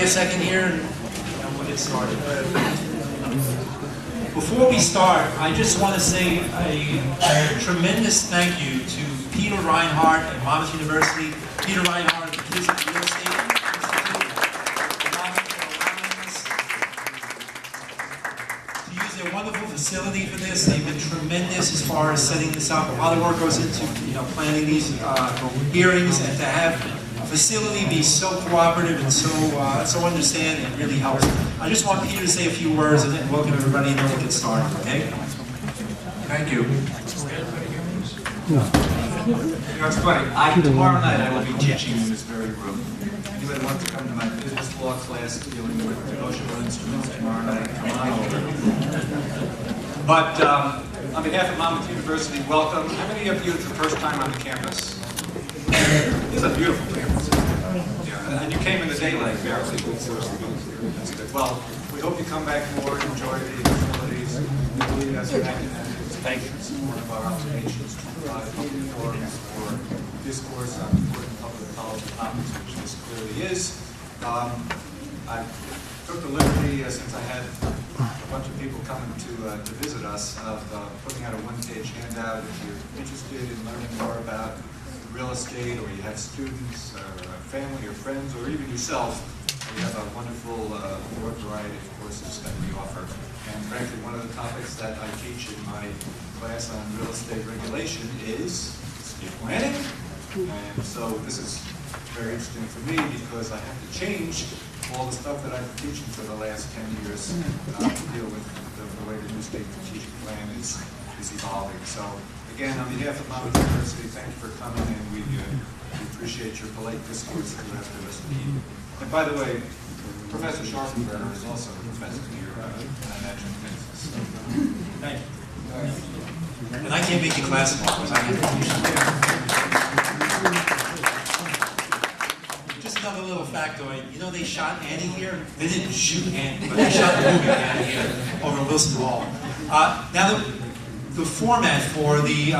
a second here and we'll get started. Before we start, I just want to say a tremendous thank you to Peter Reinhardt at Monmouth University, Peter Reinhardt at the Kids of Real Estate Institute, to use their wonderful facility for this. They've been tremendous as far as setting this up. A lot of work goes into planning these hearings, and to have a facility be so cooperative and so understanding, it really helps. I just want Peter to say a few words and then welcome everybody and then we'll get started, okay? Thank you. It's funny. Tomorrow night I will be teaching in this very room. Anybody wants to come to my business law class dealing with negotiable instruments tomorrow night, come on over. But on behalf of Monmouth University, welcome. How many of you, it's the first time on the campus? It's a beautiful campus. Yeah, and you came in the daylight, barely. That's good. Well, we hope you come back more, enjoy the facilities. Thank you for support of our observations to provide public forums for discourse on important public policy topics, which this clearly is. I took the liberty, since I had a bunch of people coming to visit us, of putting out a one-page handout. If you're interested in learning more about real estate, or you have students, or family, or friends, or even yourself, we have a wonderful broad variety of courses that we offer. And frankly, one of the topics that I teach in my class on real estate regulation is estate planning. And so this is very interesting for me because I have to change all the stuff that I've been teaching for the last 10 years to deal with the way the new state strategic plan is evolving. So again, on behalf of Monmouth University, thank you for coming, and we appreciate your polite discourse throughout the rest of the evening. And by the way, Professor Scharfenberger is also a professor here, and I imagine things. So, thank you. And I can't make you class tomorrow because I have to teach. Just another little factoid. You know they shot Annie here? They didn't shoot Annie, but they shot the movie Annie here over in Wilson Hall. Now the format for the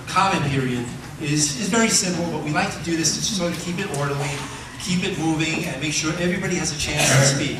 comment period is very simple, but we like to do this to sort of keep it orderly, keep it moving, and make sure everybody has a chance to speak.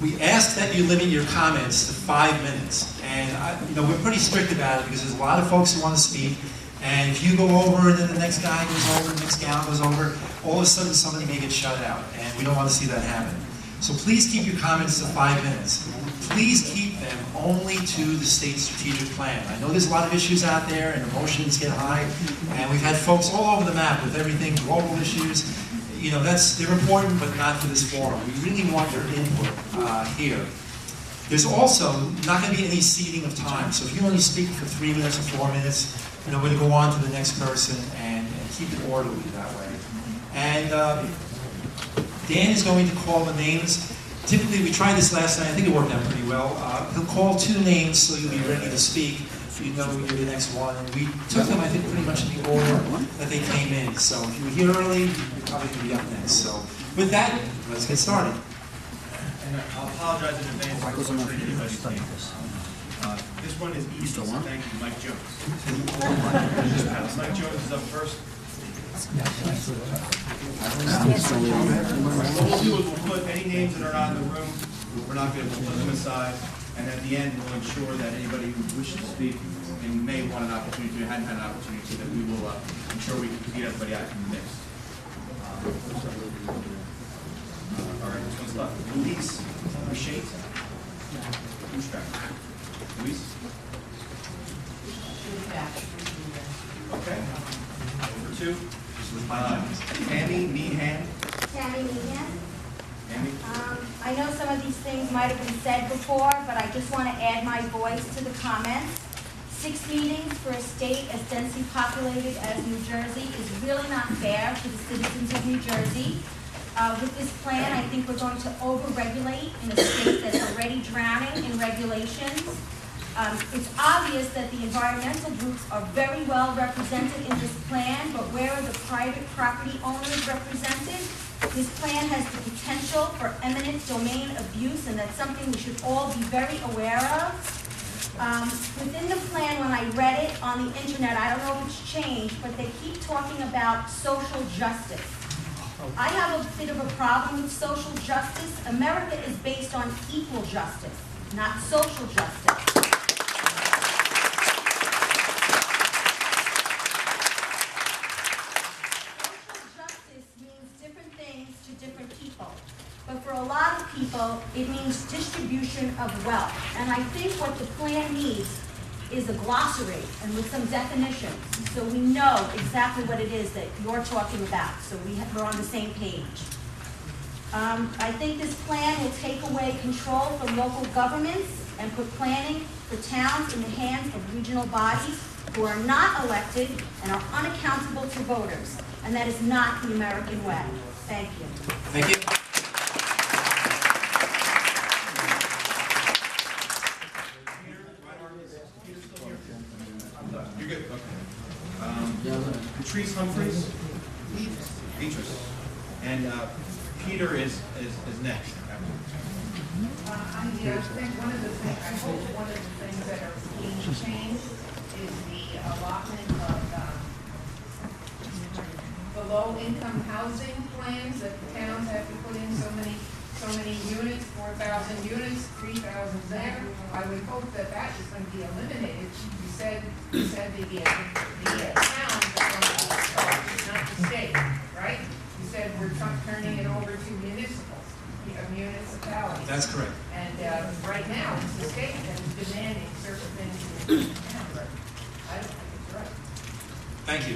We ask that you limit your comments to 5 minutes, and we're pretty strict about it because there's a lot of folks who want to speak, and if you go over and then the next guy goes over, the next gal goes over, all of a sudden somebody may get shut out, and we don't want to see that happen. So please keep your comments to 5 minutes. Please keep them only to the state strategic plan. I know there's a lot of issues out there and emotions get high, and we've had folks all over the map with everything, global issues. They're important, but not for this forum. We really want your input here. There's also not going to be any ceding of time. So if you only speak for 3 minutes or 4 minutes, we're going to go on to the next person and keep it orderly that way. And Dan is going to call the names. Typically, we tried this last night. I think it worked out pretty well. He'll call 2 names so you'll be ready to speak. You know you're the next one, and we took them, I think, pretty much in the order that they came in. So if you were here early, you're probably going to be up next. So with that, let's get started. And I'll apologize in advance for butchering anybody's name. This one is easy, so thank you, Mike Jones. Mike Jones is up first. What we'll do is we'll put any names that are not in the room. We're not going to put them aside. And at the end, we'll ensure that anybody who wishes to speak and may want an opportunity, hadn't had an opportunity, that we will ensure we can get everybody out in the mix. All right, this one's left. Luis Shade. Who's back? Luis? Okay. Number 2. Tammy Meehan. Tammy Meehan. Tammy? I know some of these things might have been said before, but I just want to add my voice to the comments. 6 meetings for a state as densely populated as New Jersey is really not fair to the citizens of New Jersey. With this plan, I think we're going to over-regulate in a state that's already drowning in regulations. It's obvious that the environmental groups are very well represented in this plan, but where are the private property owners represented? This plan has the potential for eminent domain abuse, and that's something we should all be very aware of. Within the plan, when I read it on the internet, I don't know if it's changed, but they keep talking about social justice. I have a bit of a problem with social justice. America is based on equal justice, not social justice. Social justice means different things to different people. But for a lot of people, it means distribution of wealth. And I think what the plan needs is a glossary and with some definitions, so we know exactly what it is that you're talking about, so we're on the same page. I think this plan will take away control from local governments and put planning for towns in the hands of regional bodies who are not elected and are unaccountable to voters. And that is not the American way. Thank you. Thank you. You're good, okay. Patrice Humphreys? Beatrice. And Peter is next. I think one of the things, I hope one of the things that are being changed is the allotment of the low-income housing plans that the towns have to put in so many units, 4,000 units, 3,000 there. I would hope that that is going to be eliminated. You said the towns are going to be charged, not the state, right? You said we're turning it over to municipalities. That's correct. And right now, it's the state that is demanding certain things in the town, but I don't think it's right. Thank you.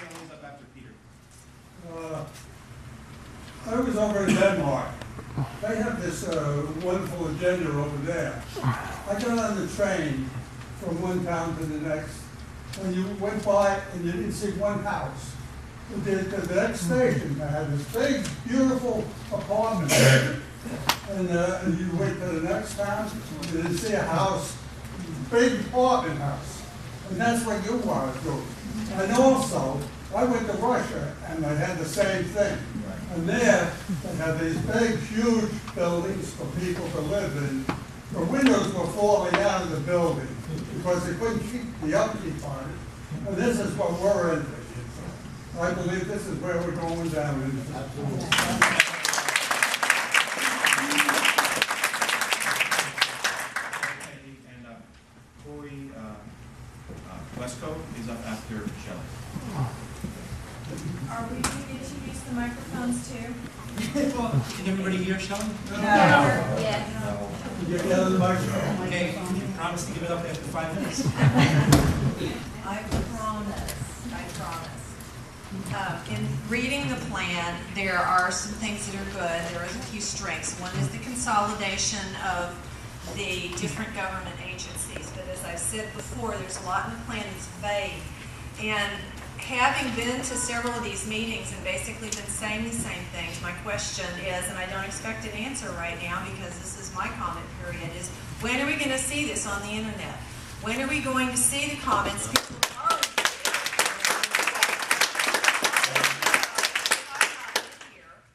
Who's up after Peter? I was over in Denmark. They have this wonderful agenda over there. I got on the train from one town to the next. When you went by and you didn't see one house, the next station had this big, beautiful apartment. And you went to the next town, you didn't see a house, big apartment house. And that's what you want to do. And also, I went to Russia and they had the same thing. And there, they had these big, huge buildings for people to live in. The windows were falling out of the building because they couldn't keep the upkeep on it. And this is what we're into. I believe this is where we're going down into. Corey Westco is up after Shelley. Are we going to introduce the microphones too? Can everybody hear, Shelley? Yeah. You get out of the microphone. Okay, can you promise to give it up after 5 minutes? I promise. In reading the plan, there are some things that are good. There are a few strengths. One is the consolidation of the different government agencies. But as I've said before, there's a lot in the plan that's vague. And having been to several of these meetings and basically been saying the same things, my question is, and I don't expect an answer right now because this is my comment period, is when are we going to see this on the internet? When are we going to see the comments? People are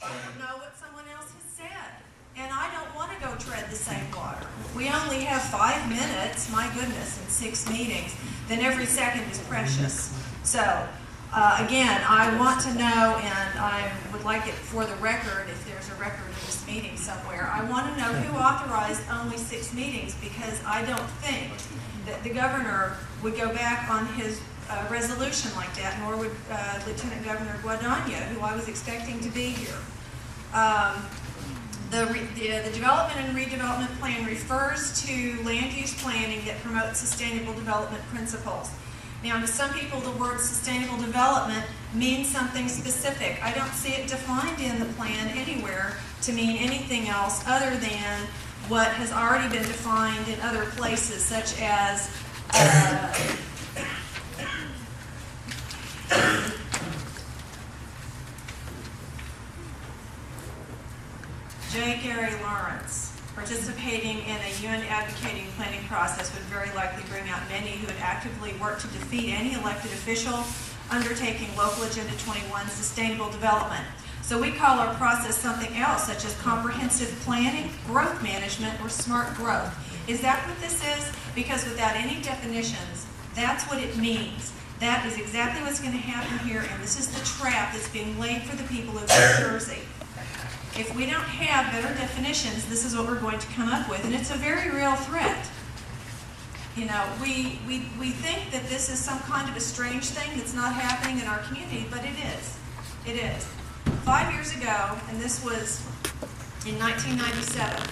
I don't know what someone else has said. And I don't want to go tread the same water. We only have 5 minutes, my goodness, in 6 meetings. Then every second is precious. So, again, I want to know, and I would like it for the record, if there's a record of this meeting somewhere, I want to know who authorized only 6 meetings, because I don't think that the governor would go back on his resolution like that, nor would Lieutenant Governor Guadagna, who I was expecting to be here. The development and redevelopment plan refers to land use planning that promotes sustainable development principles. Now, to some people, the word sustainable development means something specific. I don't see it defined in the plan anywhere to mean anything else other than what has already been defined in other places, such as J. Gary Lawrence. Participating in a UN advocating planning process would very likely bring out many who would actively work to defeat any elected official undertaking local Agenda 21 sustainable development. So we call our process something else, such as comprehensive planning, growth management, or smart growth. Is that what this is? Because without any definitions, that's what it means. That is exactly what's going to happen here, and this is the trap that's being laid for the people of New Jersey. If we don't have better definitions, this is what we're going to come up with, and it's a very real threat. You know, we think that this is some kind of a strange thing that's not happening in our community, but it is. It is. 5 years ago, and this was in 1997,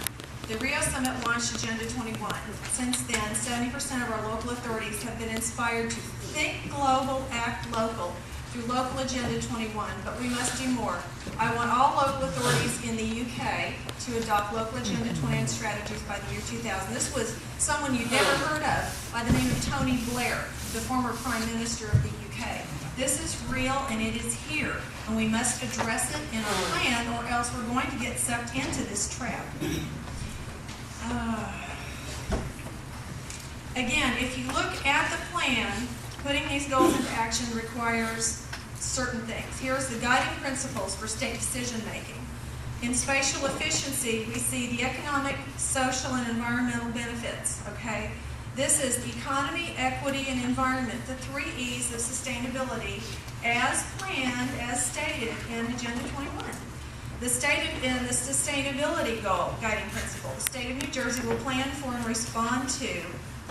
the Rio Summit launched Agenda 21. Since then, 70% of our local authorities have been inspired to think global, act local through Local Agenda 21, but we must do more. I want all local authorities in the UK to adopt Local Agenda 21 strategies by the year 2000. This was someone you'd never heard of by the name of Tony Blair, the former Prime Minister of the UK. This is real and it is here, and we must address it in our plan or else we're going to get sucked into this trap. Again, if you look at the plan, putting these goals into action requires certain things. Here's the guiding principles for state decision making. In spatial efficiency, we see the economic, social, and environmental benefits, okay? This is economy, equity, and environment, the 3 E's of sustainability as planned, as stated in Agenda 21. The stated in the sustainability goal, guiding principle, the state of New Jersey will plan for and respond to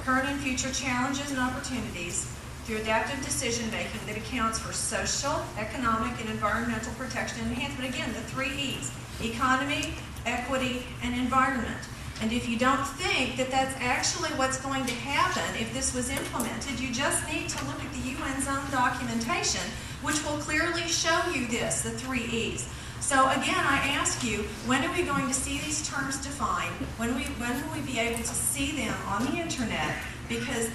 current and future challenges and opportunities through adaptive decision-making that accounts for social, economic, and environmental protection and enhancement. Again, the 3 E's, economy, equity, and environment. And if you don't think that that's actually what's going to happen if this was implemented, you just need to look at the UN's own documentation, which will clearly show you this, the 3 E's. So again, I ask you, when are we going to see these terms defined? When will we be able to see them on the internet? Because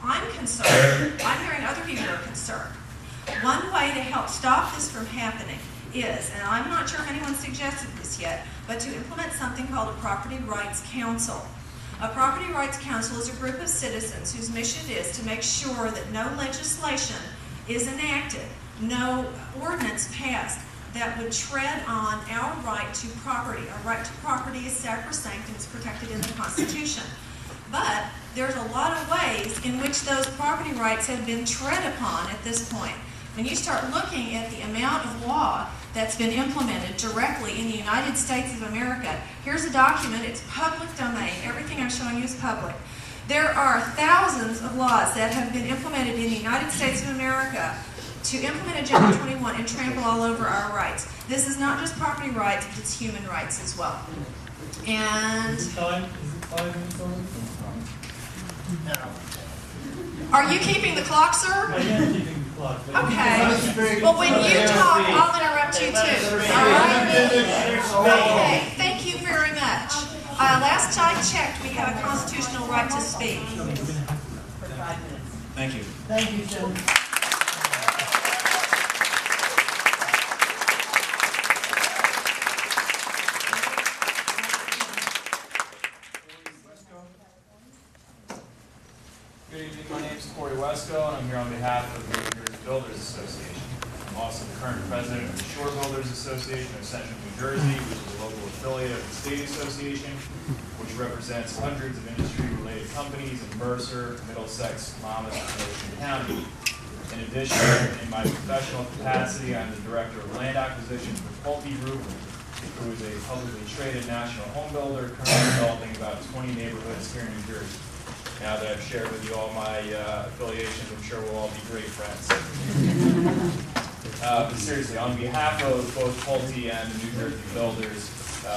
I'm concerned, I'm hearing other people are concerned. One way to help stop this from happening is, and I'm not sure if anyone suggested this yet, but to implement something called a Property Rights Council. A Property Rights Council is a group of citizens whose mission is to make sure that no legislation is enacted, no ordinance passed that would tread on our right to property. Our right to property is sacrosanct and it's protected in the Constitution. But there's a lot of ways in which those property rights have been tread upon at this point. When you start looking at the amount of law that's been implemented directly in the United States of America, here's a document, it's public domain. Everything I'm showing you is public. There are thousands of laws that have been implemented in the United States of America to implement Agenda 21 and trample all over our rights. This is not just property rights, it's human rights as well. And Is it 5 minutes over? are you keeping the clock, sir? I am keeping the clock. but- Okay. Well, when you talk, I'll interrupt you too. All right? Okay. Thank you very much. Last I checked, we have a constitutional right to speak. Thank you. Thank you, Jim. Good evening, my name is Corey Wesco, and I'm here on behalf of the New Jersey Builders Association. I'm also the current president of the Shore Builders Association of Central New Jersey, which is a local affiliate of the State Association, which represents hundreds of industry-related companies in Mercer, Middlesex, Monmouth, and Ocean County. In addition, in my professional capacity, I'm the director of land acquisition for Pulte Group, who is a publicly traded national home builder currently developing about 20 neighborhoods here in New Jersey. Now that I've shared with you all my affiliations, I'm sure we'll all be great friends. But seriously, on behalf of both Pulte and the New Jersey Builders,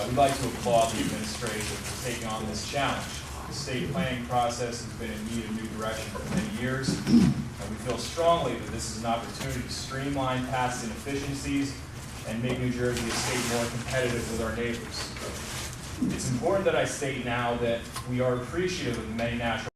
we'd like to applaud the administration for taking on this challenge. The state planning process has been in need of new direction for many years, and we feel strongly that this is an opportunity to streamline past inefficiencies and make New Jersey a state more competitive with our neighbors. It's important that I state now that we are appreciative of the many natural